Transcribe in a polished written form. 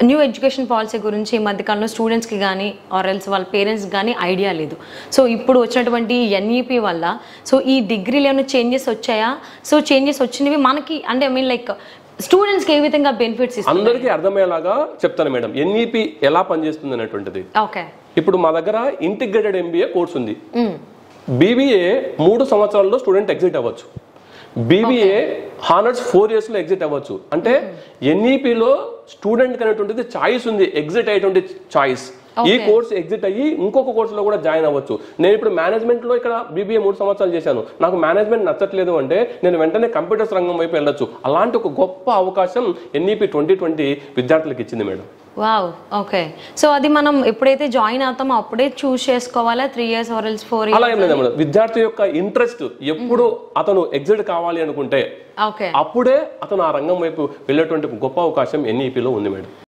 New education policy గురించి ఈ మధ్యకాలంలో స్టూడెంట్స్కి కానీ ఆర్ ఎల్స్ వాళ్ళ పేరెంట్స్ కానీ ఐడియా లేదు. సో ఇప్పుడు వచ్చినటువంటి ఎన్ఈపి వల్ల సో ఈ డిగ్రీలో ఏమైనా చేంజెస్ వచ్చాయా? సో చేంజెస్ వచ్చినవి మనకి అంటే ఐ మీన్ లైక్ స్టూడెంట్స్కి ఏ విధంగా బెనిఫిట్స్ ఇస్తుంది? అందరికీ అర్థమయ్యేలాగా చెప్తాను మేడం, ఎన్ఈపి ఎలా పనిచేస్తుంది అనేటువంటిది. ఓకే, ఇప్పుడు మా దగ్గర ఇంటిగ్రేటెడ్ ఎంబీఏ కోర్స్ ఉంది. బీబీఏ 3 సంవత్సరాల్లో స్టూడెంట్ ఎగ్జిట్ అవ్వచ్చు. బీబీఏ హానర్స్ 4 years లో ఎగ్జిట్ అవ్వచ్చు. అంటే ఎన్ఈపిలో స్టూడెంట్ అనేటువంటిది చాయిస్ ఉంది, ఎగ్జిట్ అయ్యేటువంటి చాయిస్. ఈ కోర్స్ ఎగ్జిట్ అయ్యి ఇంకొక కోర్సులో కూడా జాయిన్ అవ్వచ్చు. నేను ఇప్పుడు మేనేజ్మెంట్ లో ఇక్కడ బీబీఏ 3 సంవత్సరాలు చేశాను, నాకు మేనేజ్మెంట్ నచ్చట్లేదు అంటే నేను వెంటనే కంప్యూటర్స్ రంగం వైపు వెళ్ళొచ్చు. అలాంటి ఒక గొప్ప అవకాశం ఎన్ఈపి 2020 విద్యార్థులకు ఇచ్చింది మేడం. Wow, okay. సో అది మనం ఎప్పుడైతే జాయిన్ అవుతామో అప్పుడే చూస్ చేసుకోవాలా 3 years ఆర్ ఎల్స్ 4 years? అలా ఏం లేదు మేడం, విద్యార్థి యొక్క ఇంట్రెస్ట్ ఎప్పుడు అతను ఎగ్జిట్ కావాలి అనుకుంటే అప్పుడే అతను ఆ రంగం వైపు వెళ్ళేటువంటి గొప్ప అవకాశం ఎన్ఈపిలో ఉంది మేడం.